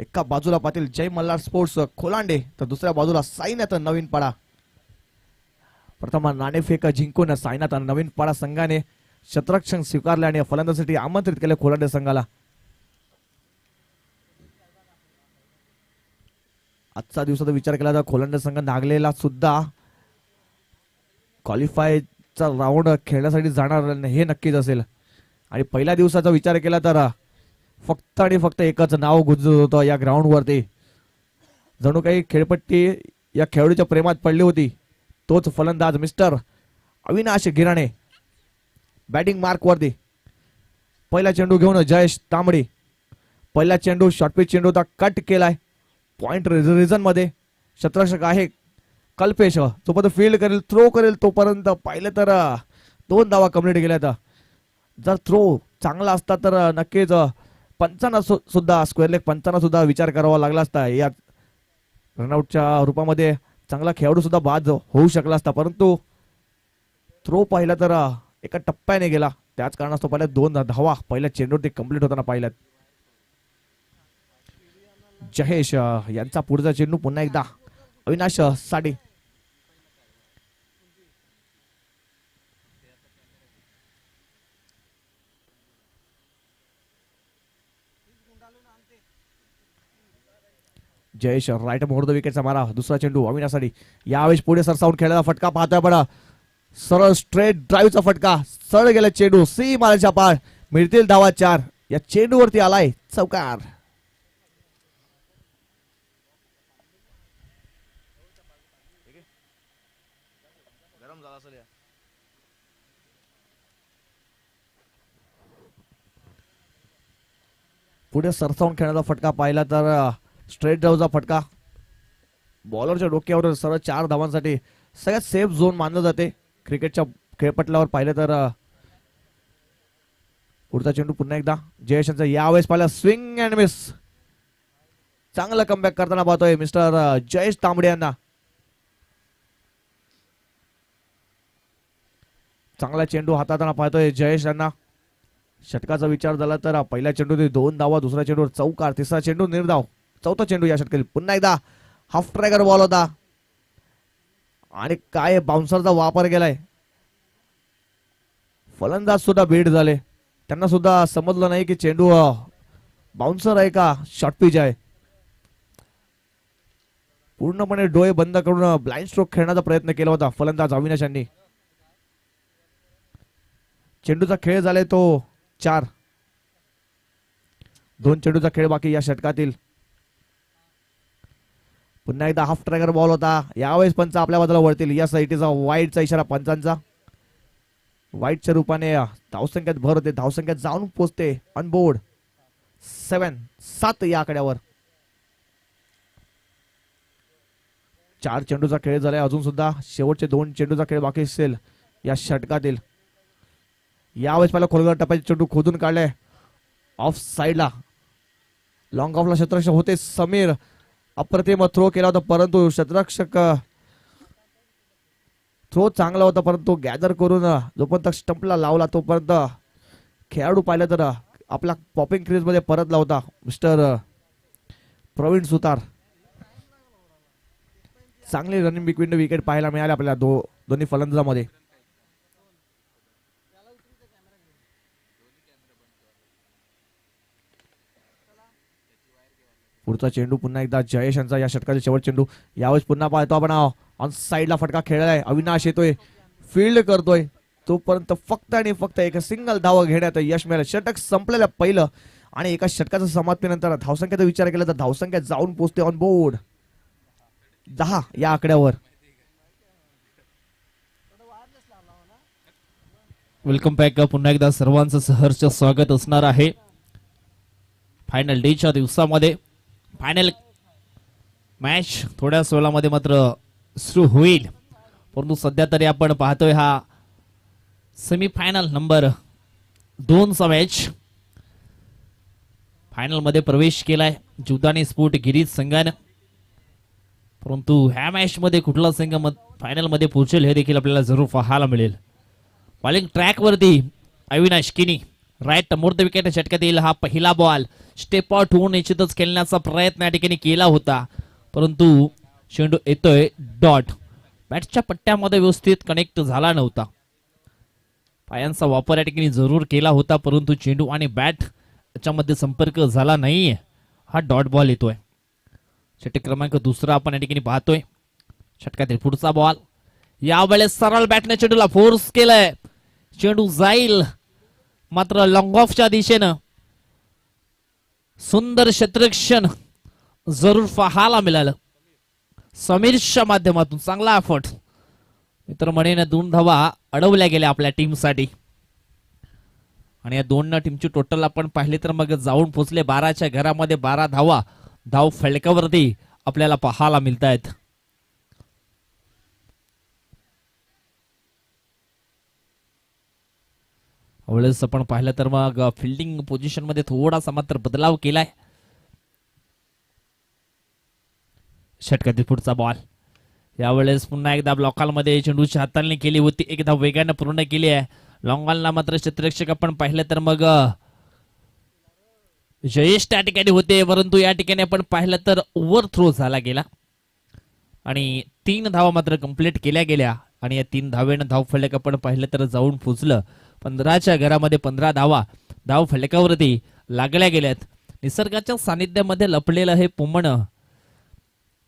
एका बाजूला पाटील जय मल्हार स्पोर्ट्स खोलांडे तर दुसऱ्या बाजूला साईनाथ नवीन पाडा. प्रथम नाणेफेक जिंकून साईनाथ नवीन पाडा संघाने शतरक्षण स्वीकारले आणि फलंदाजीसाठी आमंत्रित केले खोलांडे संघाला. आजचा दिवसाचा विचार केला तर खोलांडे संघ नागलेला सुद्धा क्वालिफायचा राऊंड खेळण्यासाठी जाणार हे नक्कीच असेल. आणि पहिल्या दिवसाचा विचार केला तर फक्त आणि फक्त एकच नाव गुंजत होतं या ग्राउंडवरती. जणू काही खेळपट्टी या खेळाडूच्या प्रेमात पडली होती. तोच फलंदाज मिस्टर अविनाश गिराणे. बॅटिंग मार्क वरती पहिला चेंडू घेऊन जयेश तांबडी. पहिला चेंडू शॉर्टपिच चेंडू कट केलाय. पॉइंट रिझन मध्ये शतरक्षक आहे कल्पेश. जोपर्यंत फील्ड करेल थ्रो करेल तोपर्यंत पाहिलं तर 2 धावा कंप्लीट केल्या. जर थ्रो चांगला असता तर नक्कीच पंचांना सुद्धा स्क्वेअर लेग पंचांना सुद्धा विचार करावा लागला असता. या रनआउटच्या रूपामध्ये चांगला खेळाडू सुद्धा बाद होऊ शकला असता. परंतु थ्रो पाहिला तर एका टप्प्याने गेला. त्याच कारणास्तव पहिल्या 2 धावा पहिल्या चेंडूवरती कंप्लीट होताना पाहिल्यात. जयेश यांचा पुढचा चेंडू पुन्हा एकदा अविनाश साडी. जयेश राईट मोड विकेटचा मारा. दुसरा चेंडू अविनाश यावेळेस पुढे सरसावून खेळायला फटका पाहतोय आपण. सरळ स्ट्रेट ड्राईव्हचा फटका. सरळ गेला चेंडू सी मारायच्या पार. मिळतील धावा 4. या चेंडूवरती आलाय चौकार. पुढे सरसावून खेळण्याचा फटका पाहिला तर स्ट्रेट ड्राईव्हचा फटका. बॉलरच्या डोक्यावर सरळ 4 धावांसाठी सगळ्यात सेफ झोन मानलं जाते क्रिकेटच्या खेळपटलावर पाहिलं तर. पुढचा चेंडू पुन्हा एकदा जयेश यांचा. यावेळेस पाहिला स्विंग अँड मिस. चांगला कमबॅक करताना पाहतोय मिस्टर जयेश तांबडे यांना. चांगला चेंडू हाताळताना पाहतोय जयेश यांना. षटकाचा विचार झाला तर पहिल्या चेंडूत 2 धावा. दुसऱ्या चेंडूवर चौकार. तिसरा चेंडू निर्धाव. चौथा चेंडू या षटकातील. पुन्हा एकदा हाफ ट्रॅगर बॉल होता आणि काय बाउन्सरचा वापर केलाय. फलंदाज सुद्धा बीट झाले. त्यांना सुद्धा समजलं नाही की चेंडू बाउन्सर आहे का शॉर्ट पिच आहे. पूर्णपणे डोळे बंद करून ब्लाइंड स्ट्रोक खेळण्याचा प्रयत्न केला होता फलंदाज अविनाश यांनी. चेंडूचा खेळ झालाय तो 4. 2 चेंडूचा खेळ बाकी या षटकातील. पुन्हा एकदा हाफ ट्रॅगर बॉल होता. यावेळेस पंच आपल्या बाजूला वळतील. या साईडचा वाईटचा इशारा पंचांचा. वाईटच्या रूपाने धावसंख्येत भर होते. धावसंख्येत जाऊन पोहोचते अनबोर्ड 7 या आकड्यावर. 4 चेंडूचा खेळ झालाय. अजून सुद्धा शेवटचे 2 चेंडूचा खेळ बाकी असेल या षटकातील. यावेळेस पहिला खोलगट टप्प्याचे चेंडू खोदून काढले ऑफ साइडला. लॉंग ऑफला शतरक्षक होते समीर. अप्रतिम थ्रो केला होता परंतु शतरक्षक थ्रो चांगला होता परंतु गॅदर करून जोपर्यंत स्टंपला लावला तोपर्यंत खेळाडू पाहिला तर आपला पॉपिंग क्रीज मध्ये परतला होता मिस्टर प्रवीण सुतार. चांगली रनिंग बिटवीन विकेट पाहायला मिळाले आपल्याला दोन्ही फलंदाजांमध्ये. पुढचा चेंडू पुन्हा एकदा जयेश यांचा. या षटकाचा शेवट चेंडू. यावेळेस पुन्हा पाहतो आपण ऑन साइडला फटका खेळलाय. अविनाश येतोय फील्ड करतोय तोपर्यंत फक्त आणि फक्त एक सिंगल धाव घेण्यात यश मिळालं. षटक संपलेलं पहिलं आणि एका षटकाच्या समाप्तीनंतर धावसंख्येचा विचार केला तर धावसंख्या जाऊन पोहोचते ऑन बोर्ड 10 या आकड्यावर. Welcome back. पुन्हा एकदा सर्वांचं सहर्ष स्वागत असणार आहे फायनल डेच्या दिवसामध्ये. फायनल मॅच थोड्याच वेळामध्ये मात्र सुरू होईल परंतु सध्या तरी आपण पाहतोय हा सेमीफायनल नंबर 2 चा मॅच. फायनल मध्ये प्रवेश केलाय जुदानी स्पोर्ट गिरीज संघाने. परंतु ह्या मॅच मध्ये कुठला संघ फायनल मध्ये पोहोचेल हे देखील आपल्याला जरूर पाहायला मिळेल. बॉलिंग ट्रॅक वरती अविनाश किनी राईट मोर विकेट षटकातील हा पहिला बॉल स्टेप आउट होऊन निश्चितच खेळण्याचा प्रयत्न या ठिकाणी केला होता, परंतु चेंडू येतोय डॉट. बॅटच्या पट्ट्यामध्ये व्यवस्थित कनेक्ट झाला नव्हता. पायांचा वापर या ठिकाणी जरूर केला होता, परंतु चेंडू आणि बॅट याच्यामध्ये संपर्क झाला नाहीये. हा डॉट बॉल येतोय. षटक क्रमांक दुसरा आपण या ठिकाणी पाहतोय. षटकातील पुढचा बॉल यावेळेस सरळ बॅटने चेंडूला फोर्स केलाय. चेंडू जाईल मात्र लॉंग ऑफच्या दिशेनं. सुंदर क्षेत्ररक्षण जरूर पाहायला मिळालं समीरच्या माध्यमातून. चांगला एफर्ट. मित्र म्हणेन 2 धावा अडवल्या गेल्या आपल्या टीमसाठी आणि या 2 टीमची टोटल आपण पाहिले तर मग जाऊन पोचले 12च्या घरामध्ये 12 धावा धाव फलकावरती आपल्याला पाहायला मिळत आहेत. वेळेस आपण पाहिलं तर मग फिल्डिंग पोझिशन मध्ये थोडासा मात्र बदलाव केलाय. षटकातील पुढचा बॉल यावेळेस पुन्हा एकदा ब्लॉकालमध्ये चेंडूची हाताळणी केली होती. एकदा वेगाने पूर्ण केली आहे. लॉंगॉनला मात्र क्षेत्ररक्षक आपण पाहिलं तर मग जयेश त्या ठिकाणी होते, परंतु या ठिकाणी आपण पाहिलं तर ओव्हर थ्रो झाला गेला आणि 3 धावा मात्र कंप्लीट केल्या गेल्या आणि या 3 धावेनं धाव फलक आपण पाहिलं तर जाऊन पोचलं 15च्या घरामध्ये. 15 धावा धाव फलकावरती लागल्या गेल्यात. निसर्गाच्या सानिध्यामध्ये लपलेलं हे पुमण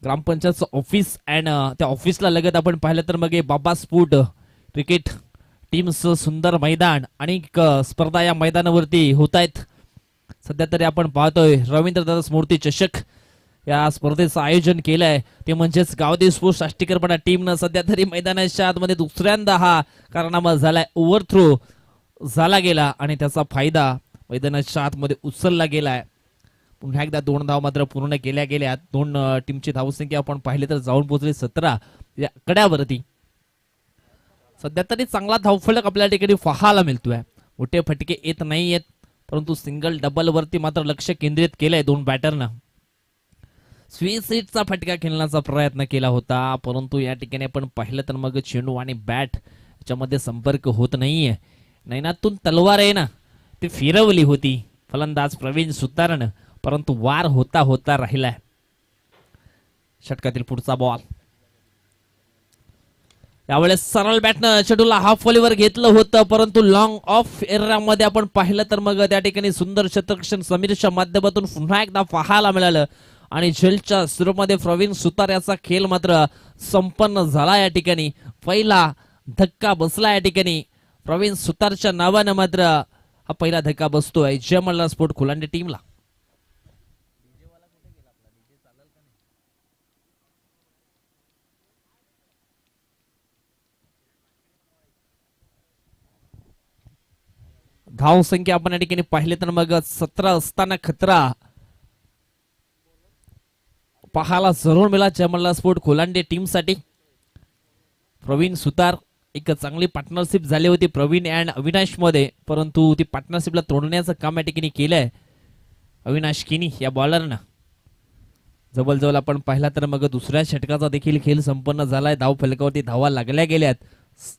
ग्रामपंचायतचं ऑफिस अँड त्या ऑफिसला लगत आपण पाहिलं तर मग बाबा स्पोर्ट क्रिकेट टीमचं सुंदर मैदान आणि स्पर्धा या मैदानावरती होत आहेत. सध्या तरी आपण पाहतोय रवींद्रदादा स्मृती चषक या स्पर्धेचं आयोजन केलंय, ते म्हणजेच गावदेवी स्पोर्ट्स आष्टीकरपणा टीमनं सध्या तरी मैदानाच्या आतमध्ये दुसऱ्यांदा हा कारनामा झालाय. ओव्हर थ्रो झाला गेला आणि त्याचा फायदा मैदानाच्या आतमध्ये उचलला गेलाय. पुन्हा एकदा 2 धाव मात्र पूर्ण केल्या गेल्या. 2 टीमची धावसंख्या आपण पाहिली तर जाऊन पोहोचली 17 या कड्यावरती. सध्या तरी चांगला धावफलक आपल्या ठिकाणी पाहायला मिळतोय. मोठे फटके येत नाहीयेत, परंतु सिंगल डबल वरती मात्र लक्ष केंद्रित केलंय 2 बॅटरनं. स्वीसीटचा फटका खेळण्याचा प्रयत्न केला होता, परंतु या ठिकाणी आपण पाहिलं तर मग चेंडू आणि बॅट याच्यामध्ये संपर्क होत नाहीये. नैनातून तलवार आहे ना ती फिरवली होती फलंदाज प्रवीण सुतारनं, परंतु वार होता होता राहिलाय. षटकातील पुढचा बॉल यावेळेस सरळ बॅटनं चेंडूला हाफ व्हॉलीवर घेतलं होतं, परंतु लॉंग ऑफ एरियामध्ये आपण पाहिलं तर मग त्या ठिकाणी सुंदर क्षेत्ररक्षण समीरच्या माध्यमातून पुन्हा एकदा पाहायला मिळालं आणि झेलच्या सुरूमध्ये प्रवीण सुतार याचा खेळ मात्र संपन्न झाला. या ठिकाणी पहिला धक्का बसला. या ठिकाणी प्रवीण सुतारच्या नावानं मात्र हा पहिला धक्का बसतोय जय मल्हार स्पोर्ट खुलांडे टीमला. धाव संख्या आपण या ठिकाणी पाहिले तर मग 17 असताना खतरा पाहायला जरूर मिळाला जय मल्हार स्पोर्ट खोलांडे टीम साठी. प्रवीण सुतार एक चांगली पार्टनरशिप झाली होती प्रवीण अँड अविनाश मध्ये, परंतु ती पार्टनरशिपला तोडण्याचं काम या ठिकाणी केलंय अविनाश किनी या बॉलरनं. जवळजवळ आपण पाहिला तर मग दुसऱ्या षटकाचा देखील खेळ संपन्न झालाय. धाव फलकावरती धावा लागल्या गेल्यात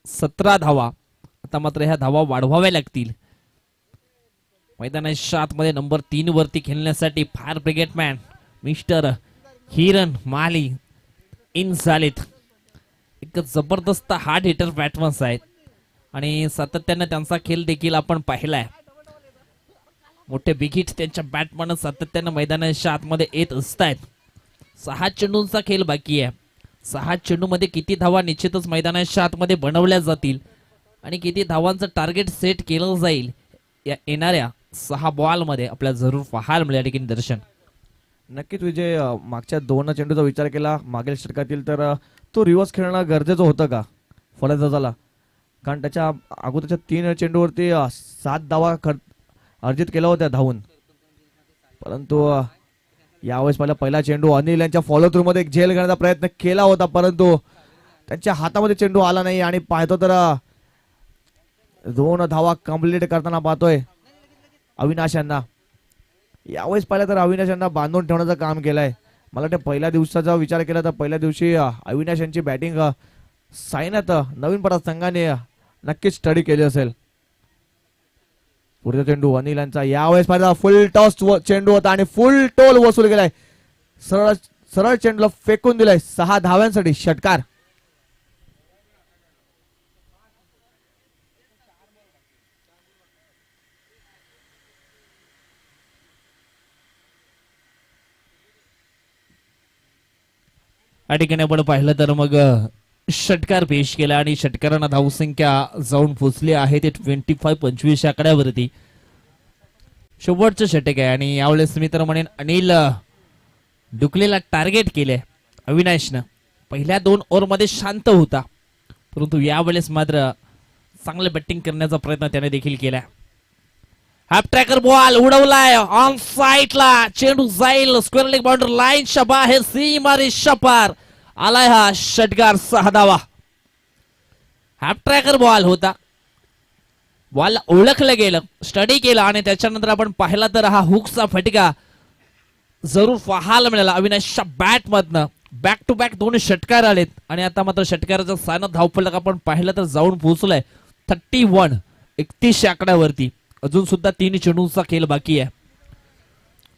17 धावा. आता मात्र ह्या धावा वाढवाव्या लागतील. मैदानाच्या आतमध्ये नंबर 3 वरती खेळण्यासाठी फायर ब्रिगेडमॅन मिस्टर हिरन माली इन झालेत. एक जबरदस्त हार्ड हिटर बॅट्समन्स आहेत आणि सातत्याने त्यांचा खेळ देखील आपण पाहिलाय. मोठे बिग हिट त्यांच्या बॅटमॅन सातत्याने मैदानाच्या आतमध्ये येत असतात. 6 चेंडूंचा खेळ बाकी आहे. 6 चेंडूमध्ये किती धावा निश्चितच मैदानाच्या आतमध्ये बनवल्या जातील आणि किती धावांचं टार्गेट सेट केलं जाईल या येणाऱ्या 6 बॉल मध्ये आपल्याला जरूर पाहायला मिळेल. ठिकाणी दर्शन नक्कीच विजय, मागच्या 2 चेंडूचा विचार केला मागील षटकातील तर तो रिव्हर्स खेळणं गरजेचं होतं का फलंदाजाला, कारण त्याच्या अगोदरच्या 3 चेंडूवरती 7 धावा अर्जित केल्या होत्या धावून, परंतु यावेळेस पहिला चेंडू अनिल यांच्या फॉलो थ्रू मध्ये एक झेल करण्याचा प्रयत्न केला होता, परंतु त्यांच्या हातामध्ये चेंडू आला नाही आणि पाहतो तर 2 धावा कंप्लीट करताना पाहतोय अविनाश यांना. यावेळेस पाहिलं तर अविनाश यांना बांधून ठेवण्याचं काम केलंय. मला वाटतं पहिल्या दिवसाचा विचार केला तर पहिल्या दिवशी अविनाश यांची बॅटिंग सायनात नवीन परत संघाने नक्कीच स्टडी केली असेल. पुढचा चेंडू अनिल यांचा यावेळेस पाहिजे फुल टॉस चेंडू होता आणि फुल टोल वसूल केलाय. सरळ सरळ चेंडूला फेकून दिलाय 6 धाव्यांसाठी षटकार. या ठिकाणी आपण पाहिलं तर मग षटकार पेश केला आणि षटकारांना धावसंख्या जाऊन पोचली आहे ते 25-25 आकड्यावरती. शेवटचं षटक आहे आणि यावेळेस मी तर म्हणेन अनिल डुकलेला टार्गेट केले. अविनाशनं पहिल्या 2 ओव्हरमध्ये शांत होता, परंतु यावेळेस मात्र चांगले बॅटिंग करण्याचा प्रयत्न त्याने देखील केला. हाफ ट्रॅकर बॉल उडवलाय ऑन साईडला, चेंडू जाईल स्क्वेअर लेग बाउंड्री लाईनच्या बाहेर, सीमा रेषा पार आलाय हा षटकार. 6 धावा. हाफ ट्रॅकर बॉल होता, बॉल ओळखलं गेलं, स्टडी केला आणि त्याच्यानंतर आपण पाहिला तर हा हुकचा फटका जरूर पाहायला मिळाला अविनाशच्या बॅट मधनं. बॅक टू बॅक 2 षटकार आलेत आणि आता मात्र षटकाराचा स्थान धावफलक आपण पाहिलं तर जाऊन पोहोचलाय 31 आकड्यावरती. अजून सुद्धा 3 चेंडूंचा खेळ बाकी आहे.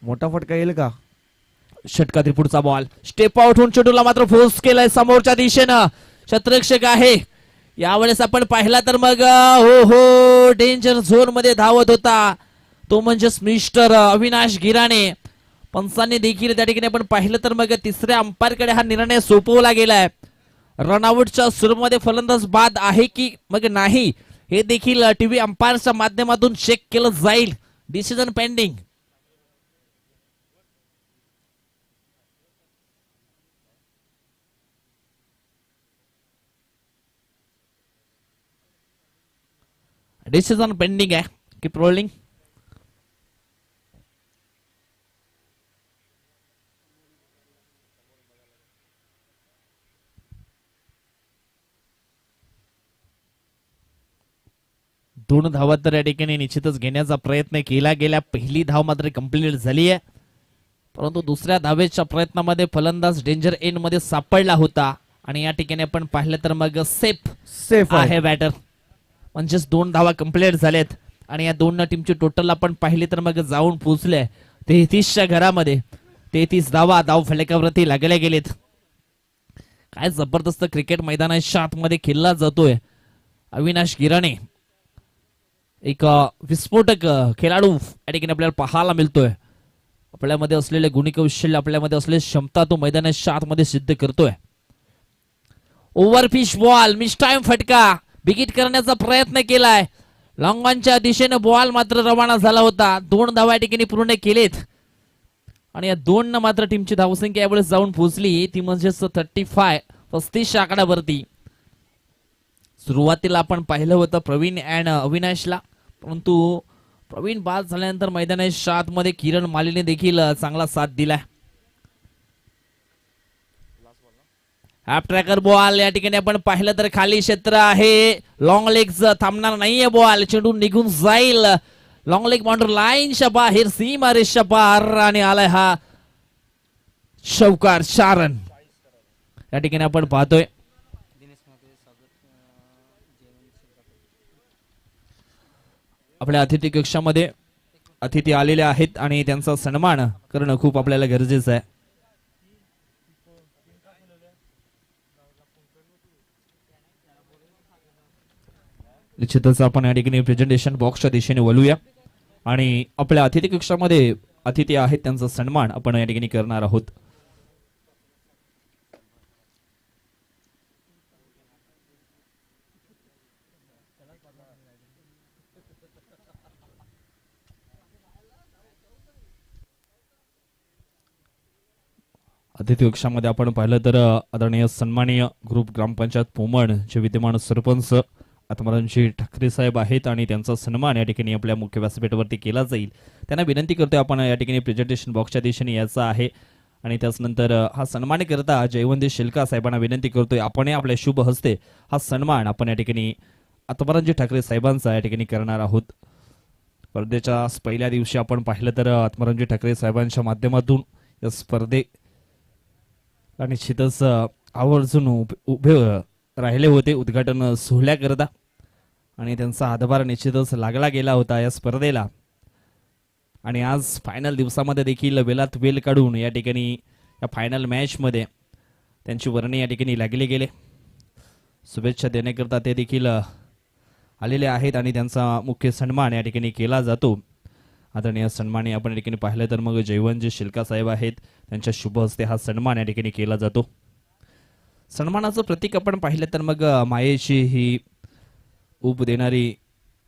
मोठा फटका येईल का? षटकातील पुढचा बॉल स्टेप आउट होऊन चेंडूला मात्र फोर्स केलाय समोरच्या दिशेनं. क्षेत्ररक्षक आहे यावेळेस आपण पाहिला तर मग हो डेंजर झोन मध्ये धावत होता तो म्हणजेच मिस्टर अविनाश गिराणे. पंचांनी देखील त्या ठिकाणी आपण पाहिलं तर मग तिसऱ्या अंपायरकडे हा निर्णय सोपवला गेलाय. रनआउटच्या सुरूमध्ये फलंदाज बाद आहे की मग नाही हे देखील टीव्ही अंपायरच्या माध्यमातून चेक केलं जाईल. Decision pending. डिसिजन पेंडिंग आहे. Keep rolling. दोन धावा तर या ठिकाणी निश्चितच घेण्याचा प्रयत्न केला गेला. पहिली धाव मात्र कंप्लीट झाली आहे, परंतु दुसऱ्या धावेच्या प्रयत्नामध्ये फलंदाज डेंजर एंड मध्ये सापडला होता आणि या ठिकाणी आपण पाहिलं तर मग सेफ आहे बॅटर. म्हणजेच 2 धावा कंप्लीट झाल्यात आणि या 2 टीमची टोटल आपण पाहिली तर मग जाऊन पोहोचले 33च्या घरामध्ये. 33 धावा धाव फलकावरती लागल्या गेलेत. काय जबरदस्त क्रिकेट मैदानाच्या आतमध्ये खेळला जातोय. अविनाश गिराणे एक विस्फोटक खेळाडू या ठिकाणी आपल्याला पाहायला मिळतोय. आपल्यामध्ये असलेले गुणकौशल्य, आपल्यामध्ये असलेली क्षमता तो मैदानाच्या आतमध्ये सिद्ध करतोय. ओव्हरफिश बॉल, मिस टाइम फटका, बिगिट करण्याचा प्रयत्न केलाय. लॉंग ऑनच्या दिशेने बॉल मात्र रवाना झाला होता. 2 धावा या ठिकाणी पूर्ण केलेत आणि या 2 मात्र टीमची धावसंख्या यावेळेस जाऊन पोहोचली ती म्हणजेच 35 आकड्यावरती. सुरुवातीला आपण पाहिलं होतं प्रवीण अँड अविनाशला, परंतु प्रवीण बाद झाल्यानंतर मैदानाच्या आतमध्ये किरण मालीने देखील चांगला साथ दिला. हाफ ट्रॅकर बॉल या ठिकाणी आपण पाहिलं तर खाली क्षेत्र आहे. लॉंग लेग थांबणार नाहीये. बॉल चेंडू निघून जाईल लॉंग लेग बाउंड्री लाईनच्या बाहेर, सीमा रेषा पार आणि आलाय हा षटकार. 4 रन या ठिकाणी आपण पाहतोय. आपल्या अतिथी कक्षामध्ये अतिथी आलेले आहेत आणि त्यांचा सन्मान करणं खूप आपल्याला गरजेचं आहे. निश्चितच आपण या ठिकाणी प्रेझेंटेशन बॉक्सच्या दिशेने वळूया आणि आपल्या अतिथी कक्षामध्ये अतिथी आहेत त्यांचा सन्मान आपण या ठिकाणी करणार आहोत. अतिथी कक्षामध्ये आपण पाहिलं तर आदरणीय सन्माननीय ग्रुप ग्रामपंचायत पोमण चे विद्यमान सरपंच आत्मारामजी ठाकरे साहेब आहेत आणि त्यांचा सन्मान या ठिकाणी आपल्या मुख्य व्यासपीठावरती केला जाईल. त्यांना विनंती करतोय आपण या ठिकाणी प्रेझेंटेशन बॉक्सच्या दिशेने यायचं आहे आणि त्याचनंतर हा सन्मान करता जयवंती शिलका साहेबांना विनंती करतोय आपण आपल्या शुभ हस्ते हा सन्मान आपण या ठिकाणी आत्मारामजी ठाकरे साहेबांचा या ठिकाणी करणार आहोत. स्पर्धेच्या पहिल्या दिवशी आपण पाहिलं तर आत्मारामजी ठाकरे साहेबांच्या माध्यमातून या स्पर्धेला निश्चितच आवर्जून उभे राहिले होते उद्घाटन सोहळ्याकरता आणि त्यांचा हातभार निश्चितच लागला गेला होता या स्पर्धेला. आणि आज फायनल दिवसामध्ये देखील वेलात वेल काढून या ठिकाणी या फायनल मॅचमध्ये त्यांची वर्णी या ठिकाणी लागले गेले. शुभेच्छा देण्याकरता ते देखील आलेले आहेत आणि त्यांचा मुख्य सन्मान या ठिकाणी केला जातो. आदरणीय सन्मानी आपण या ठिकाणी पाहिलं तर मग जयवंतजी शिलका साहेब आहेत, त्यांच्या शुभ हस्ते हा सन्मान या ठिकाणी केला जातो. सन्मानाचं प्रतीक आपण पाहिलं तर मग मायेची ही उब देणारी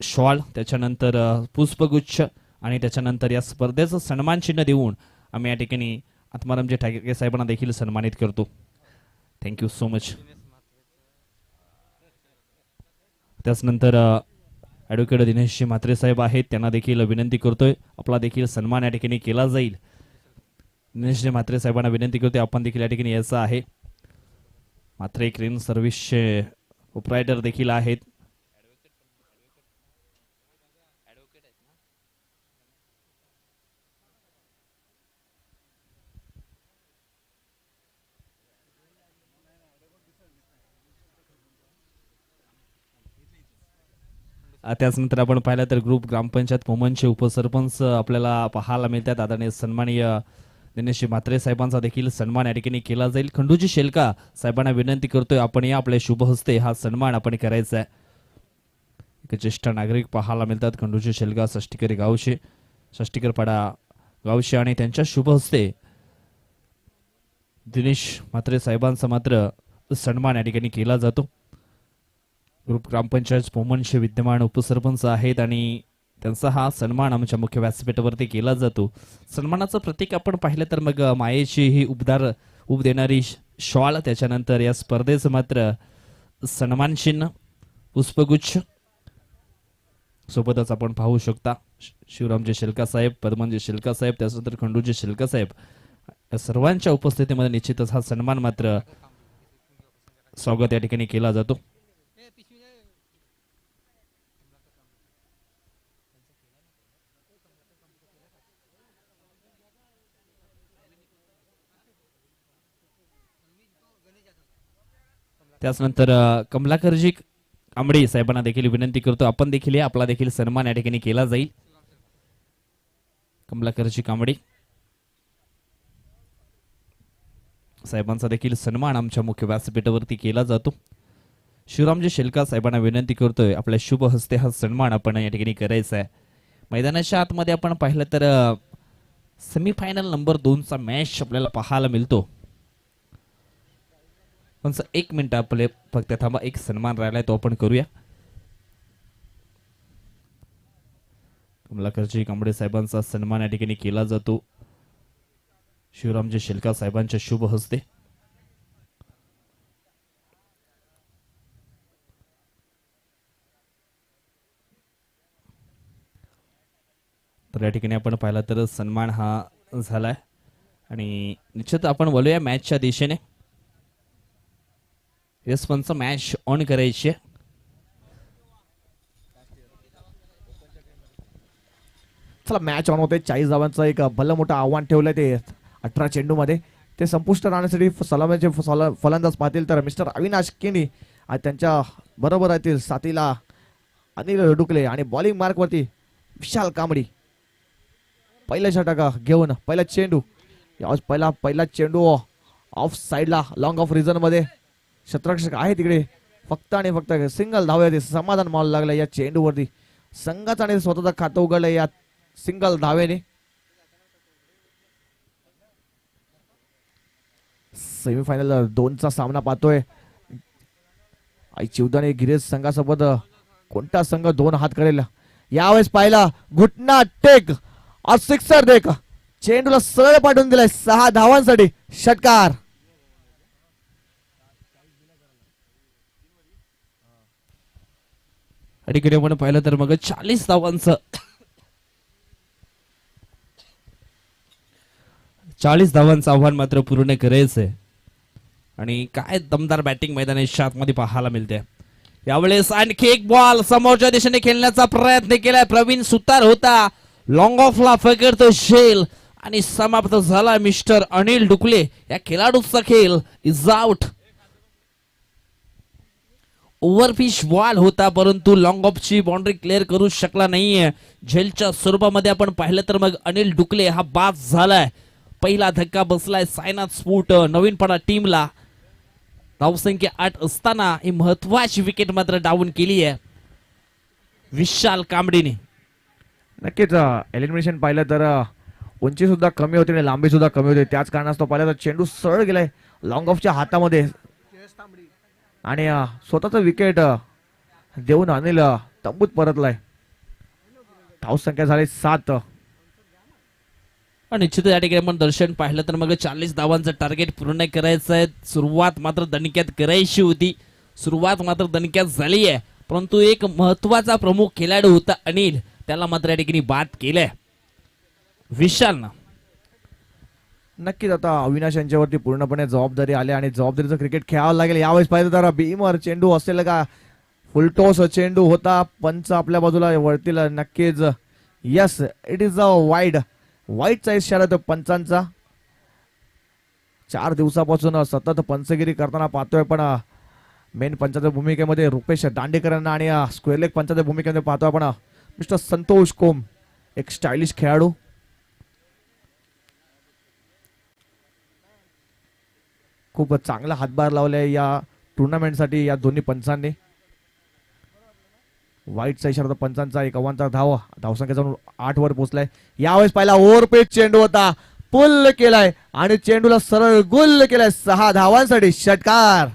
शॉल, त्याच्यानंतर पुष्पगुच्छ आणि त्याच्यानंतर या स्पर्धेचं सन्मान चिन्ह देऊन आम्ही या ठिकाणी आत्मारामजी ठाकरे साहेबांना देखील सन्मानित करतो. Thank you so much. त्याचनंतर ॲडव्होकेट दिनेशजी म्हात्रे साहेब आहेत, त्यांना देखील विनंती करतोय आपला देखील सन्मान या ठिकाणी केला जाईल. दिनेशजी म्हात्रे साहेबांना विनंती करतोय आपण देखील या ठिकाणी यायचं आहे. म्हात्रे क्रेन सर्व्हिसचे ऑपरेटर देखील आहेत. त्याचनंतर आपण पाहिलं तर ग्रुप ग्रामपंचायत पोमनचे उपसरपंच आपल्याला पाहायला मिळतात. आदरणीय सन्माननीय दिनेश म्हात्रे साहेबांचा देखील सन्मान या ठिकाणी केला जाईल. खंडूजी शेलका साहेबांना विनंती करतोय आपण या आपल्या शुभ हस्ते हा सन्मान आपण करायचा आहे. एक ज्येष्ठ नागरिक पाहायला मिळतात खंडूजी शेलका षष्टीकर गावचे, षष्टीकरपाडा गावचे आणि त्यांच्या शुभ हस्ते दिनेश म्हात्रे साहेबांचा मात्र सन्मान या ठिकाणी केला जातो. ग्रुप ग्रामपंचायत पोमनचे विद्यमान उपसरपंच आहेत आणि त्यांचा हा सन्मान आमच्या मुख्य व्यासपीठावरती केला जातो. सन्मानाचं प्रतीक आपण पाहिलं तर मग मायेची ही उब देणारी शॉल, त्याच्यानंतर या स्पर्धेचं मात्र सन्मान चिन्ह, पुष्पगुच्छ सोबतच आपण पाहू शकता शिवरामजी शिलका साहेब, पद्मनजी शिलका साहेब, त्याच्यानंतर खंडूजी शिलका साहेब या सर्वांच्या उपस्थितीमध्ये निश्चितच हा सन्मान मात्र स्वागत या ठिकाणी केला जातो. त्याचनंतर कमलाकरजी कांबळे साहेबांना देखील विनंती करतो आपण देखील आपला देखील सन्मान या ठिकाणी केला जाईल. कमलाकरजी कांबळे साहेबांचा देखील सन्मान आमच्या मुख्य व्यासपीठावरती केला जातो. शिवरामजी शेलका साहेबांना विनंती करतोय आपल्या शुभ हस्ते हा सन्मान आपण या ठिकाणी करायचा आहे. मैदानाच्या आतमध्ये आपण पाहिलं तर सेमीफायनल नंबर 2चा मॅच आपल्याला पाहायला मिळतो. पण 1 मिनिट आपले फक्त थांबा, एक सन्मान राहिलाय तो आपण करूया. कमलाकरजी कांबळे साहेबांचा सन्मान या ठिकाणी केला जातो शिवरामजी शेलका साहेबांच्या शुभ हस्ते. तर या ठिकाणी आपण पाहिला तर सन्मान हा झालाय आणि निश्चित आपण बोलूया मॅचच्या दिशेने. येस पंच मॅच ऑन करायची. चला मॅच ऑन होते. 40 धावांचं एक भलं मोठं आव्हान ठेवलंय ते 18 चेंडूमध्ये. ते संपुष्ट राहण्यासाठी सलामीचे फलंदाज पाहतील तर मिस्टर अविनाश केनी आणि त्यांच्या बरोबर येतील साथीला अनिल डुकले आणि बॉलिंग मार्क वरती विशाल कांबडी. पहिला षटक घेऊन पहिला चेंडू, पहिला चेंडू ऑफ साइडला लॉंग ऑफ रिझन मध्ये क्षेत्ररक्षक आहे तिकडे. फक्त आणि फक्त सिंगल धावे समाधान मानू लागलं या चेंडूवरती. संघाचा आणि स्वतःचं खातं उघडलं या सिंगल धावेने. सेमीफायनल 2चा सामना पाहतोय. आई चिवदाने गिरेज संघासोबत कोणता संघ 2 हात करेल यावेळेस पाहिला. घुटना टेक और सिक्सर देख चेंडूला सरळ पाठवून दिलाय 6 धावांसाठी. षटकार. आणि आपण पाहिलं तर मग 40 धावांचं 40 धावांचं आव्हान मात्र पूर्ण करायचंय. आणि काय दमदार बॅटिंग मैदानाच्या आतमध्ये पाहायला मिळते. यावेळेस आणखी एक बॉल समोरच्या दिशेने खेळण्याचा प्रयत्न केलाय. प्रवीण सुतार होता, लॉंग ऑफला फकरतो शेल आणि समाप्त झाला मिस्टर अनिल डुकले. या खेळाडूचा खेळ इज आउट. ओव्हरफिश बॉल होता, परंतु लॉंग ऑफची बाउंड्री क्लिअर करू शकला नाहीये. झेलच्या स्वरूपामध्ये आपण पाहिलं तर मग अनिल डुकले हा बाद झालाय. पहिला धक्का बसलाय सायनाथ स्फोट नवीनपणा टीमला. धावसंख्या 8 असताना ही महत्वाची विकेट मात्र डाऊन केली आहे विशाल कांबळेने. नक्कीच एलिमिनेशन पाहिलं तर उंची सुद्धा कमी होती आणि लांबी सुद्धा कमी होती. त्याच कारणास्तव पाहिलं तर चेंडू सरळ गेलाय लॉंग ऑफच्या हातामध्ये आणि स्वतःच विकेट देऊन अनिल तंबूत परतलाय. धावसंख्या झाली 7. निश्चित या ठिकाणी आपण दर्शन पाहिलं तर मग 40 धावांचं टार्गेट पूर्ण करायचं आहे. सुरुवात मात्र दणक्यात करायची होती, सुरुवात मात्र दणक्यात झाली आहे, परंतु एक महत्वाचा प्रमुख खेळाडू होता अनिल, त्याला मात्र या ठिकाणी बाद केलंय विशालनं. नक्कीच आता अविनाश यांच्यावरती पूर्णपणे जबाबदारी आली आणि जबाबदारीचं क्रिकेट खेळावं लागेल. यावेळेस पाहिजे तर भीमर चेंडू असेल का, फुलटॉस चेंडू होता. पंच आपल्या बाजूला वळतील नक्कीच. यस, इट इज अ वाईडचा इशारा तो पंचांचा. 4 दिवसापासून सतत पंचगिरी करताना पाहतोय, पण मेन पंचाच्या भूमिकेमध्ये रुपेश दांडेकरांना आणि स्क्वेअर लेग पंचाच्या भूमिकेमध्ये पाहतोय आपण मिस्टर संतोष कोम, एक स्टायलिश खेळाडू. खूप चांगला हातभार लावलाय या टुर्नामेंटसाठी या दोन्ही पंचांनी. वाईटचा इशारा पंचांचा. एक अवांतर धावसंख्या जाऊन 8 वर पोहोचलाय. यावेळेस पहिला ओव्हरपेच चेंडू होता, पुल केलाय आणि चेंडूला सरळ गुल केलाय. 6 धावांसाठी षटकार.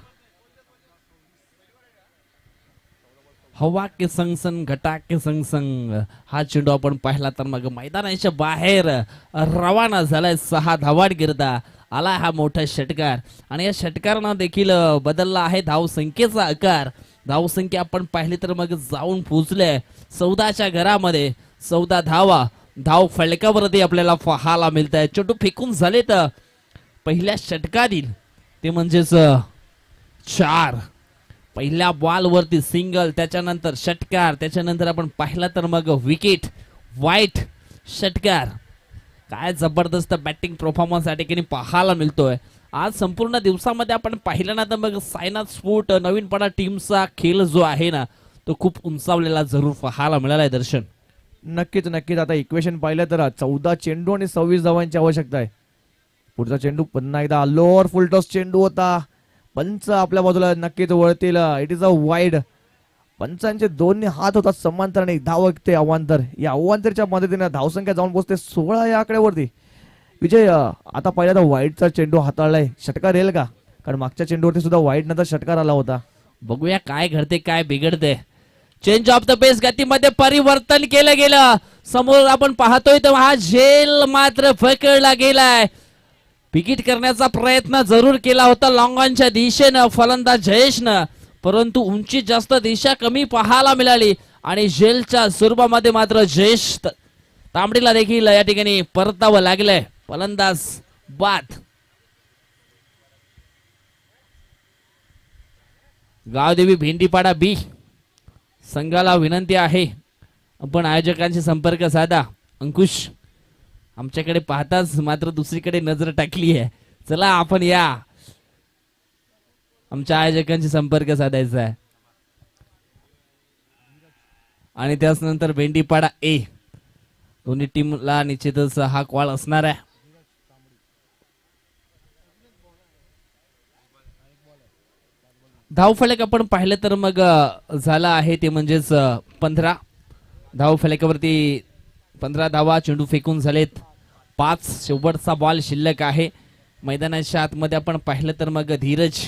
हवा के संग संग घटा के संग संग हा चेंडू आपण पाहिला तर मग मैदानाच्या बाहेर रवाना झालाय. 6 धावांकरिता आला हा मोठा षटकार आणि या षटकारानं देखील बदलला आहे धावसंख्येचा आकार. धावसंख्या आपण पाहिली तर मग जाऊन पोहोचले 14च्या घरामध्ये. 14 धावा धाव फलकावरती आपल्याला पाहायला मिळत आहे. चेंडू फेकून झाले तर पहिल्या षटकातील ते म्हणजेच 4. पहिल्या बॉलवरती सिंगल, त्याच्यानंतर षटकार, त्याच्यानंतर आपण पाहिला तर मग विकेट, वाईट, षटकार. काय जबरदस्त बॅटिंग परफॉर्मन्स या ठिकाणी पाहायला मिळतोय आज. संपूर्ण दिवसामध्ये आपण पाहिलं ना तर मग सायनाथ स्फोट नवीनपणा टीमचा खेळ जो आहे ना तो खूप उंचावलेला जरूर पाहायला मिळाला आहे दर्शन. नक्कीच नक्कीच. आता इक्वेशन पाहिलं तर 14 चेंडू आणि 26 धावांची आवश्यकता आहे. पुढचा चेंडू पुन्हा एकदा लोअर फुलटॉस चेंडू होता. पंच आपल्या बाजूला नक्कीच वळतील. It is a wide. पंचांचे दोन्ही हात होतात समांतर आणि धावते अवांतर. या अवांतरच्या मदतीने धावसंख्या जाऊन पोहोचते 16 या आकड्यावरती. विजय, आता पहिल्यांदा वाईडचा चेंडू हाताळलाय, षटकार येईल का? कारण मागच्या चेंडूवरती सुद्धा वाईड नंतर षटकार आला होता. बघूया काय घडते काय बिघडते. चेंज ऑफ द पेस गतीमध्ये परिवर्तन केलं गेलं. समोर आपण पाहतोय तर हा झेल मात्र पकडला गेलाय. विकेट करण्याचा प्रयत्न जरूर केला होता लॉंग ऑनच्या दिशेनं फलंदाज जयेशनं, परंतु उंची जास्त, दिशा कमी पाहायला मिळाली आणि झेलच्या स्वरूपामध्ये मात्र जयेश तांबडीला देखील या ठिकाणी परतावं लागलंय. फलंदाज बाद. गावदेवी भेंडीपाडा बी संघाला विनंती आहे आपण आयोजकांशी संपर्क साधा. अंकुश, आमच्याकडे पाहताच मात्र दुसरीकडे नजर टाकली आहे. चला आपण या आमच्या आयोजकांशी संपर्क साधायचा आहे. आणि त्याच नंतर भेंडीपाडा ए दोन्ही टीमला निश्चितच हा कॉल असणार आहे. धावफलक आपण पाहिलं तर मग झाला आहे ते म्हणजेच 15 धावफलकावरती 15 धावा. चेंडू फेकून झालेत 5. शेवटचा बॉल शिल्लक आहे. मैदानाच्या आतमध्ये आपण पाहिलं तर मग धीरज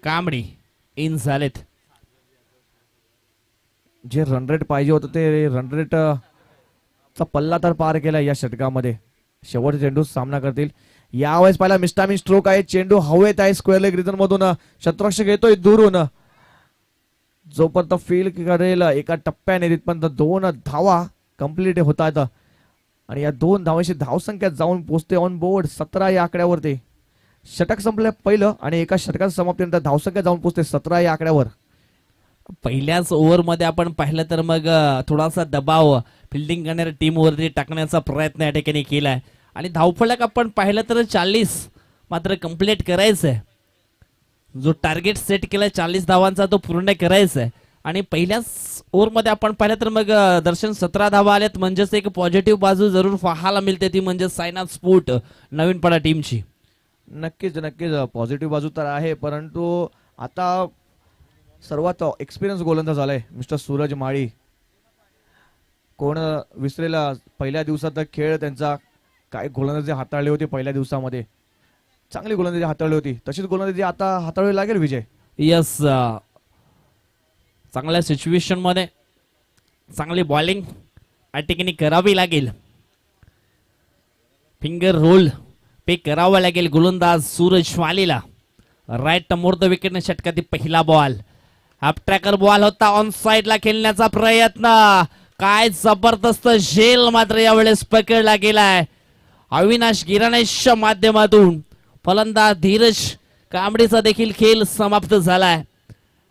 कांबळे इन झालेत. जे रन रेट पाहिजे होतं ते रन रेट चा पल्ला तर पार केला या षटकामध्ये. शेवटचे चेंडू सामना करतील. यावेळेस पहिला मिस्टामिन स्ट्रोक आहे. चेंडू हवेत आहे स्क्वेअर लेग रिजन मधून. शतरक्षक येतोय दुरून. जोपर्यंत फील करेल एका टप्प्याने तिथपर्यंत 2 धावा कंप्लीट होतात आणि या 2 धावांची धावसंख्या जाऊन पोहोचते ऑन बोर्ड 17 या आकड्यावरती. षटक संपलं पहिलं आणि एका षटकाच्या समाप्तीनंतर धावसंख्या जाऊन पोहोचते 17 या आकड्यावर. पहिल्याच ओव्हरमध्ये आपण पाहिलं तर मग थोडासा दबाव फिल्डिंग करणाऱ्या टीमवरती टाकण्याचा प्रयत्न या ठिकाणी केलाय आणि धावफलक आपण पाहिलं तर 40 मात्र कंप्लीट करायचंय. जो टार्गेट सेट केलाय 40 धावांचा तो पूर्ण करायचा आहे. आणि पहिल्याच ओव्हरमध्ये आपण पाहिलं तर मग दर्शन 17 धावा आल्यात, म्हणजेच एक पॉझिटिव्ह बाजू जरूर पाहायला मिळते, ती म्हणजे सायनाथ स्पोर्ट नवीन पडा टीमची. नक्कीच नक्कीच पॉझिटिव्ह बाजू तर आहे, परंतु आता सर्वात एक्सपिरियन्स गोलंदाज झालाय मिस्टर सूरज माळी. कोण विसरेला पहिल्या दिवसाचा खेळ त्यांचा, काय गोलंदाजी हाताळली होती पहिल्या दिवसामध्ये, चांगली गोलंदाजी हाताळली होती, तशीच गोलंदाजी आता हाताळावी लागेल विजय. यस, चांगल्या सिच्युएशन मध्ये चांगली बॉलिंग या ठिकाणी करावी लागेल. फिंगर रोल पे करावा लागेल गोलंदाज सूरज मालीला. राईट मोर द विकेटने षटकातील पहिला बॉल, हाफ ट्रॅकर बॉल होता, ऑन साइडला खेळण्याचा प्रयत्न, काय जबरदस्त झेल मात्र यावेळेस पकडला गेलाय अविनाश गिराणेच्या माध्यमातून. फलंदाज धीरज कांबळेचा देखील खेळ समाप्त झालाय.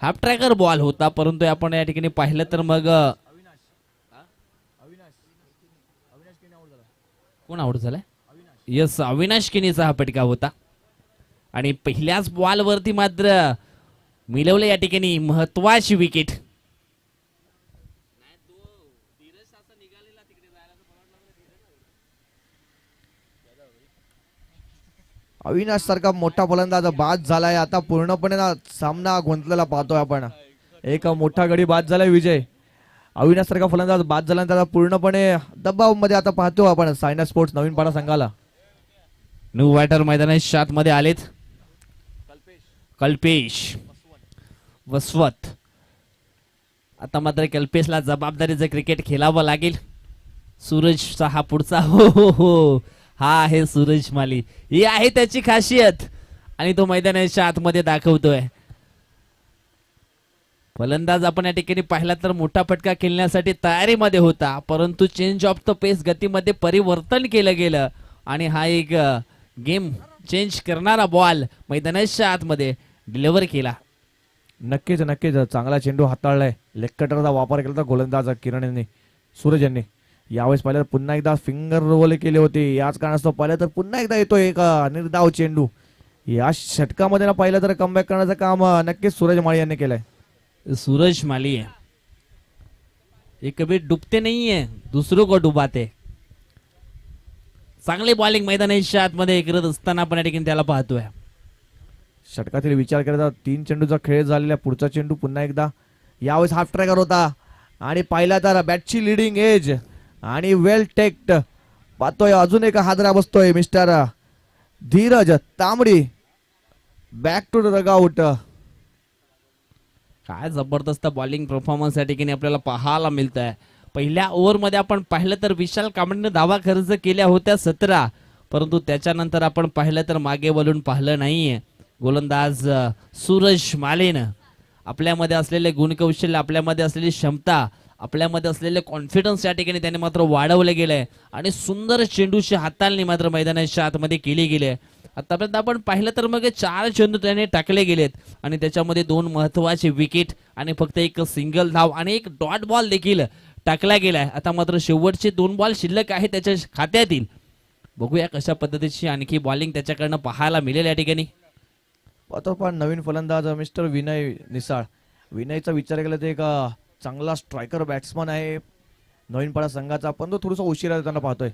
हाफ ट्रॅकर बॉल होता, परंतु आपण या ठिकाणी पाहिलं तर मग कोण आउट झालाय? यस, अविनाश किनीचा हा फटका होता. आणि पहिल्याच बॉल वरती मात्र मिळवले या ठिकाणी महत्वाची विकेट. अविनाश सारखा मोठा फलंदाज बाद झालाय. आता पूर्णपणे ना सामना गुंतलेला पाहतोय आपण. एक मोठा गडी बाद झालाय विजय. अविनाश सारखा फलंदाज बाद झाल्यानंतर आता पूर्णपणे दबाव मध्ये आता पाहतो आपण सायना स्पोर्ट्स नवीन पाडा संघाला. न्यू बॅटर मैदानाच्या आत मध्ये आलेत. कल्पेश वसवत. आता मात्र कल्पेशला जबाबदारीचं क्रिकेट खेळावं लागेल. सूरजचा हा पुढचा हो हा आहे सूरज माली, ही आहे त्याची खासियत आणि तो मैदानाच्या आतमध्ये दाखवतोय. फलंदाज आपण या ठिकाणी पाहिला तर मोठा फटका खेळण्यासाठी तयारीमध्ये होता, परंतु चेंज ऑफ द पेस गतीमध्ये परिवर्तन केलं गेलं आणि हा एक गेम चेंज करणारा बॉल मैदानाच्या आतमध्ये डिलिव्हर केला. नक्कीच नक्कीच चांगला चेंडू हाताळलाय. लेग कटरचा वापर केला तर गोलंदाज किरण यांनी, सूरज यांनी. यावेळेस पाहिलं तर पुन्हा एकदा फिंगर रोल केले होते, याच कारणास्तव पाहिलं तर पुन्हा एकदा येतोय एक निर्धाव चेंडू. या षटकामध्ये ना पाहिलं तर कमबॅक करण्याचं काम नक्कीच सूरज माळी यांनी केलंय. सूरज माली है, ये कभी डुबते नहीं है, दूसरों को डुबाते. चांगली बॉलिंग मैदानाच्या आतमध्ये करत असताना आपण या ठिकाणी त्याला पाहतोय. षटकातील विचार केला तर 3 चेंडूचा खेळ झालेला, पुढचा चेंडू पुन्हा एकदा यावेळेस हाफ ट्रॅकर होता आणि पाहिला तर बॅटची लिडिंग एज आणि वेल टेक्ड. पाहतोय अजून एक हादरा बसतोय mister Dheeraj Tambadi. Back to the dugout. काय जबरदस्त बॉलिंग परफॉर्मन्स या ठिकाणी आपल्याला पाहायला मिळत आहे. पहिल्या ओव्हरमध्ये आपण पाहिलं तर विशाल कांबळेने धावा खर्च केल्या होत्या 17, परंतु त्याच्यानंतर आपण पाहिलं तर मागे वळून पाहिलं नाहीये. गोलंदाज सूरज मालेनं आपल्यामध्ये असलेले गुणकौशल्य, आपल्यामध्ये असलेली क्षमता, आपल्यामध्ये असलेले कॉन्फिडन्स या ठिकाणी त्याने मात्र वाढवले गेले आणि सुंदर चेंडूची हाताळणी मात्र मैदानाच्या आतमध्ये केली गेली. आतापर्यंत आपण पाहिलं तर मग 4 चेंडू त्याने टाकले गेलेत आणि त्याच्यामध्ये 2 महत्वाचे विकेट आणि फक्त एक सिंगल धाव आणि एक डॉट बॉल देखील टाकला गेलाय. आता मात्र शेवटचे 2 बॉल शिल्लक आहे त्याच्या खात्यातील. बघूया कशा पद्धतीची आणखी बॉलिंग त्याच्याकडनं पाहायला मिळेल या ठिकाणी. पाहतो पण नवीन फलंदाज मिस्टर विनय निसाळ. विनयचा विचार केला तर एक चांगला स्ट्रायकर बॅट्समन आहे नवीन पाडा संघाचा, पण तो थोडासा उशिरा त्यांना पाहतोय.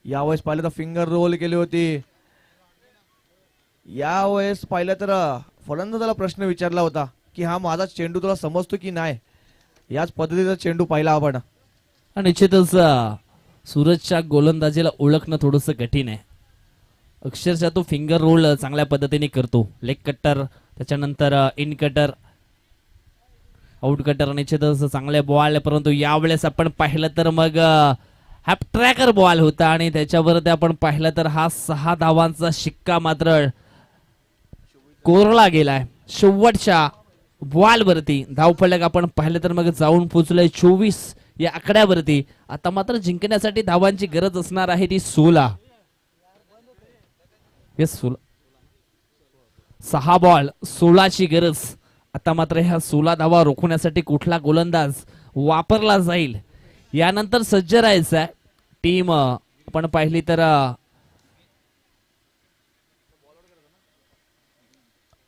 यावेळेस पाहिलं तर फिंगर रोल केली होती. यावेळेस पाहिलं तर फलंदाजाला प्रश्न विचारला होता की हा माझा चेंडू तुला समजतो की नाही. याच पद्धतीचा चेंडू पाहिला आपण. निश्चितच सूरजच्या गोलंदाजीला ओळखणं थोडंसं कठीण आहे. अक्षरशः तो फिंगर रोल चांगल्या पद्धतीने करतो. लेग कटर, त्याच्यानंतर इन कटर, आउट कटर, निश्चितच चांगले बॉल. परंतु यावेळेस आपण पाहिलं तर मग हाफ ट्रॅकर बॉल होता आणि त्याच्यावरती आपण पाहिलं तर हा 6 धावांचा शिक्का मात्र कोरला गेलाय. शेवटच्या बॉल वरती धावफलक आपण पाहिलं तर मग जाऊन पोहोचलंय 24 या आकड्यावरती. आता मात्र जिंकण्यासाठी धावांची गरज असणार आहे ती 16. 6 बॉल 16 ची गरज. आता मात्र ह्या 16 धावा रोखण्यासाठी कुठला गोलंदाज वापरला जाईल यानंतर सज्ज राहायचं. टीम आपण पाहिली तर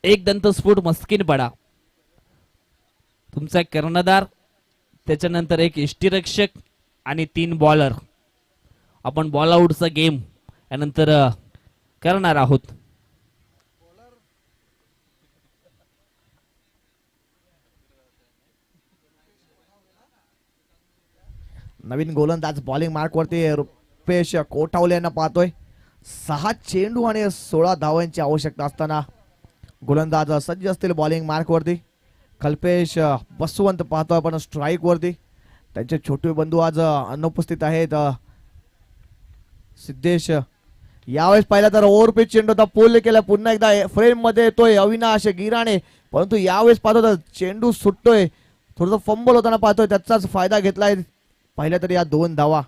एक दंतस्फोट मस्किनपडा. तुमचा कर्णधार, त्याच्यानंतर एक यष्टीरक्षक आणि 3 बॉलर. आपण बॉल आउटचा गेम यानंतर करणार आहोत. नवीन गोलंदाज बॉलिंग मार्क वरती रुपेश कोठावले यांना पाहतोय. 6 चेंडू आणि 16 धावांची आवश्यकता असताना गोलंदाज सज्ज असतील बॉलिंग मार्क वरती. कल्पेश बसवंत पाहतोय आपण स्ट्राईक वरती. त्यांचे छोटे बंधू आज अनुपस्थित आहेत. सिद्धेश यावेळेस पाहिला तर ओव्हरपिच चेंडू होता, पुल केला, पुन्हा एकदा फ्रेम मध्ये येतोय अविनाश गिराणे. परंतु यावेळेस पाहतो तर चेंडू सुटतोय, थोडस फंबल होताना पाहतोय, त्याचाच फायदा घेतलाय. पाहिलं तर या 2 धावा,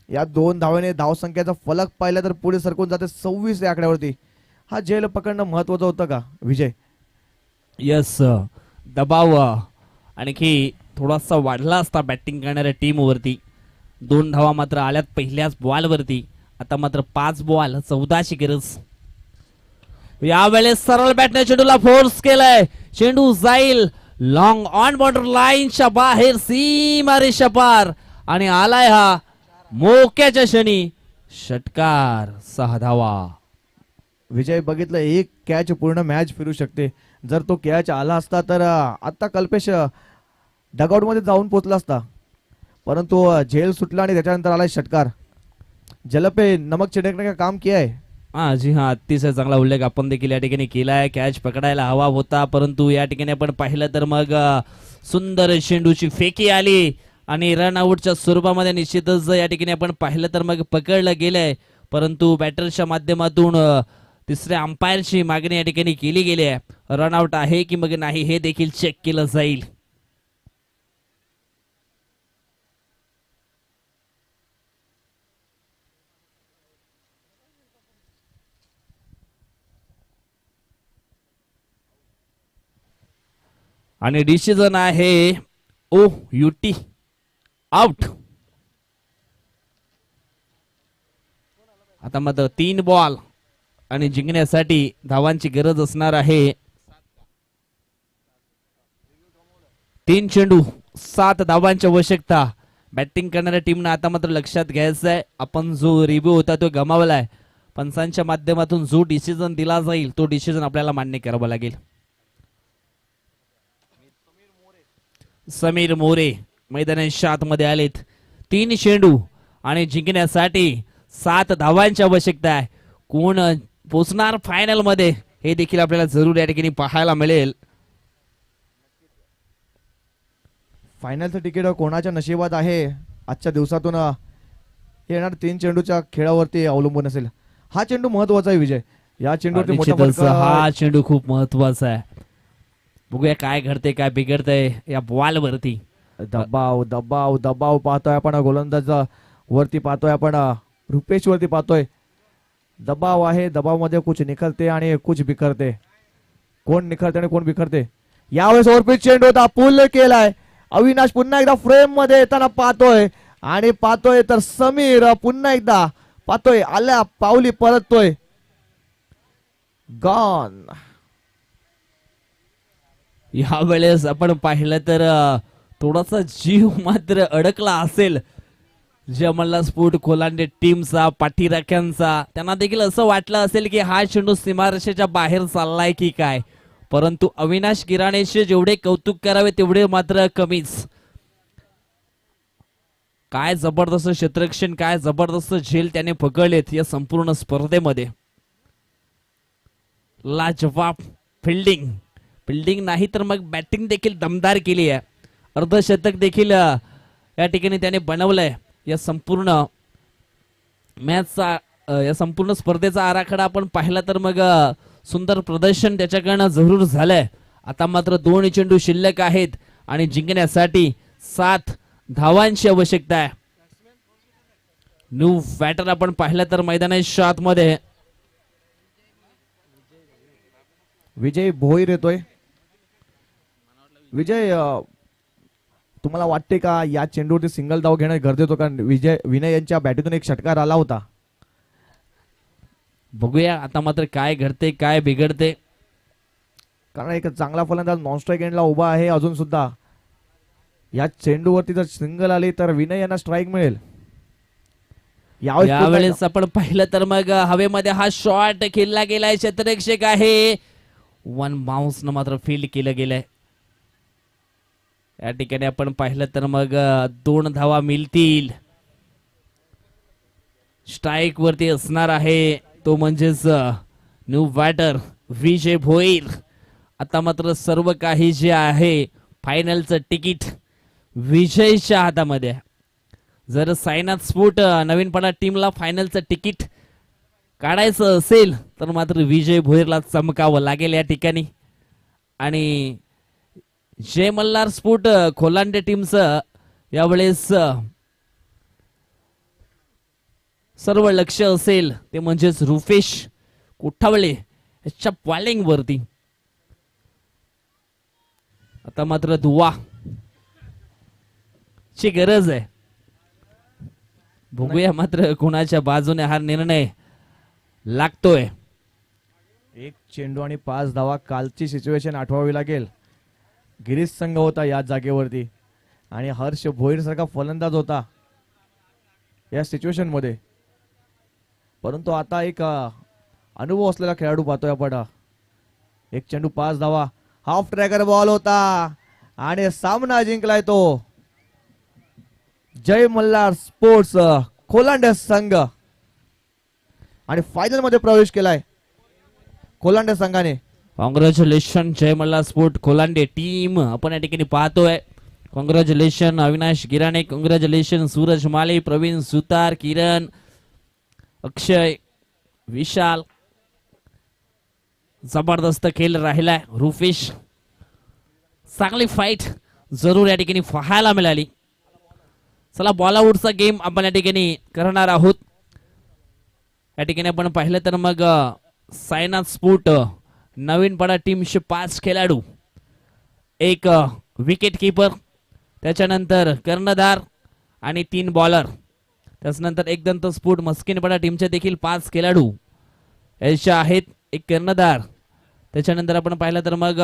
या 2 धावाने धावसंख्येचा फलक पाहिला तर पुढे सरकून जाते 26 या आकड्यावरती. हा झेल पकडणं महत्वाचं होतं का विजय? यस, दबाव आणखी थोडासा वाढला असता बॅटिंग करणाऱ्या टीम वरती. 2 धावा मात्र आल्यात पहिल्याच बॉल वरती. आता मात्र 5 बॉल 14ची गरज. यावेळेस सरळ बॅटने चेंडूला फोर्स केलाय. चेंडू जाईल लॉंग ऑन बॉर्डर लाईनच्या बाहेर, सीमा रेषा पार आणि आलाय हा मोक्याच्या क्षणी षटकार. 6 धावा. विजय बघितलं, एक कॅच पूर्ण मॅच फिरू शकते. जर तो कॅच आला असता तर आता कल्पेश डगआउट मध्ये जाऊन पोहोचला असता, परंतु झेल सुटला आणि त्याच्यानंतर आलाय षटकार. जलपे नमक छिड़कने का काम किया है. जी हाँ, अतिशय चांगला उल्लेख आपण देखील या ठिकाणी केलाय. कॅच पकडायला हवा होता, परंतु या ठिकाणी आपण पाहिलं तर मग सुंदर चेंडूची फेकी आली आणि रन आउटच्या स्वरूपामध्ये निश्चितच या ठिकाणी आपण पाहिलं तर मग पकडलं गेलंय. परंतु बॅटरच्या माध्यमातून तिसऱ्या अंपायरची मागणी या ठिकाणी केली गेली आहे. रन आउट आहे की मग नाही हे देखील चेक केलं जाईल. आणि डिसिजन आहे OUT, आउट. आता मात्र 3 बॉल आणि जिंकण्यासाठी धावांची गरज असणार आहे. 3 चेंडू 7 धावांची आवश्यकता. बॅटिंग करणाऱ्या टीमनं आता मात्र लक्षात घ्यायचं आहे, आपण जो रिव्ह्यू होता तो गमावलाय. पंचांच्या माध्यमातून जो डिसिजन दिला जाईल तो डिसिजन आपल्याला मान्य करावा लागेल. समीर मोरे मैदानाच्या आतमध्ये आलेत. 3 चेंडू आणि जिंकण्यासाठी 7 धावांची आवश्यकता आहे. कोण पोचणार फायनल मध्ये हे देखील आपल्याला जरूर या ठिकाणी पाहायला मिळेल. फायनलचं तिकीट कोणाच्या नशिबात आहे आजच्या दिवसातून येणार 3 चेंडूच्या खेळावरती अवलंबून असेल. हा चेंडू महत्वाचा आहे विजय. या चेंडूवरती मोठा फटका. हा चेंडू खूप महत्वाचा आहे. बघूया काय घडते काय बिघडतंय या बॉल वरती. दबाव दबाव दबाव पाहतोय आपण गोलंदाज वरती, पाहतोय आपण रुपेश वरती पाहतोय. दबाव आहे, दबाव मध्ये कुछ निखरते आणि कुछ बिखरते. कोण निखरते आणि कोण बिखरते. यावेळेस ओव्हरपिच चेंडू होता, पुल केलाय. अविनाश पुन्हा एकदा फ्रेम मध्ये येताना पाहतोय आणि पाहतोय तर समीर पुन्हा एकदा पाहतोय, आल्या पावली परततोय. गॉन. यावेळेस आपण पाहिलं तर थोडासा जीव मात्र अडकला असेल जमल्ला स्पोर्ट कोलांडे टीमचा, पाठीराख्यांचा. त्यांना देखील असं वाटलं असेल की हा चेंडू सीमारेषेच्या बाहेर चाललाय की काय. परंतु अविनाश गिराणेचे जेवढे कौतुक करावे तेवढे मात्र कमीच. काय जबरदस्त क्षेत्ररक्षण, काय जबरदस्त झेल त्याने पकडलेत या संपूर्ण स्पर्धेमध्ये. लाजवाब फिल्डिंग, फिल्डिंग नाही तर मग बॅटिंग देखील दमदार केली आहे. अर्धशतक देखील या ठिकाणी त्याने बनवलंय. या संपूर्ण मॅचचा, या संपूर्ण स्पर्धेचा आराखडा आपण पाहिला तर मग सुंदर प्रदर्शन त्याच्याकडनं जरूर झालंय. आता मात्र 2 चेंडू शिल्लक आहेत आणि जिंकण्यासाठी 7 धावांची आवश्यकता आहे. न्यू बॅटर आपण पाहिलं तर मैदानाच्या आतमध्ये विजय भोईर येतोय. विजय, तुम्हाला वाटते का या चेंडूवरती सिंगल धाव घेणं गरजेचं होतं? कारण विनय यांच्या बॅटीतून एक षटकार आला होता. बघूया आता मात्र काय घडते काय बिघडते. कारण एक चांगला फलंदाज नॉन स्ट्राईक एंडला उभा आहे अजून सुद्धा. या चेंडूवरती जर सिंगल आली तर विनय यांना स्ट्राईक मिळेल. यावेळेस आपण पाहिलं तर मग हवेमध्ये हा शॉट खेळला गेलाय, क्षेत्ररक्षक आहे, वन बाउन्स न मात्र फील्ड केलं गेलंय. या ठिकाणी आपण पाहिलं तर मग 2 धावा मिळतील. स्ट्राईक वरती असणार आहे तो म्हणजेच न्यू बॅटर विजय भोईर. आता मात्र सर्व काही जे आहे फायनलचं तिकीट विजयच्या हातामध्ये आहे. जर साईनाथ स्पोर्ट नवीन पडा टीमला फायनलचं तिकीट काढायचं असेल तर मात्र विजय भोईरला चमकावं लागेल या ठिकाणी. आणि जय मल्हार स्पोर्ट खोलांडे टीमचं यावेळेस सर्व लक्ष असेल ते म्हणजेच रुफेश कोठावळे याच्या बॉलिंग वरती. आता मात्र दुवा ची गरज आहे. बघूया मात्र कोणाच्या बाजूने हा निर्णय लागतोय. एक चेंडू आणि 5 धावा. कालची सिच्युएशन आठवावी लागेल. गिरीश संघ होता या जागेवरती आणि हर्ष भोईर सारखा फलंदाज होता या सिच्युएशन मध्ये. परंतु आता एक अनुभव असलेला खेळाडू पाहतोय आपण. एक चेंडू 5 धावा. हाफ ट्रॅकर बॉल होता आणि सामना जिंकलाय तो जय मल्हार स्पोर्ट्स खोलांडे संघ आणि फायनल मध्ये प्रवेश केलाय खोलांडे संघाने. कॉंग्रॅच्युलेशन जय मल्हार स्पोर्ट खोलांडे टीम आपण या ठिकाणी पाहतोय. कॉंग्रॅच्युलेशन अविनाश गिराणे, कॉंग्रॅच्युलेशन सूरज माले, प्रवीण सुतार, किरण, अक्षय, विशाल. जबरदस्त खेळ राहिलाय. रुफेश चांगली फाईट जरूर या ठिकाणी पाहायला मिळाली. चला बॉलआउटचा गेम आपण या ठिकाणी करणार आहोत. या ठिकाणी आपण पाहिलं तर मग साईनाथ स्पोर्ट नवीन पडा टीमचे 5 खेळाडू, एक विकेट कीपर, त्याच्यानंतर कर्णधार आणि 3 बॉलर. त्याच्यानंतर एकदंत स्पोर्ट मस्किनपडा टीमचे देखील 5 खेळाडू याचे आहेत, एक कर्णधार. त्याच्यानंतर आपण पाहिलं तर मग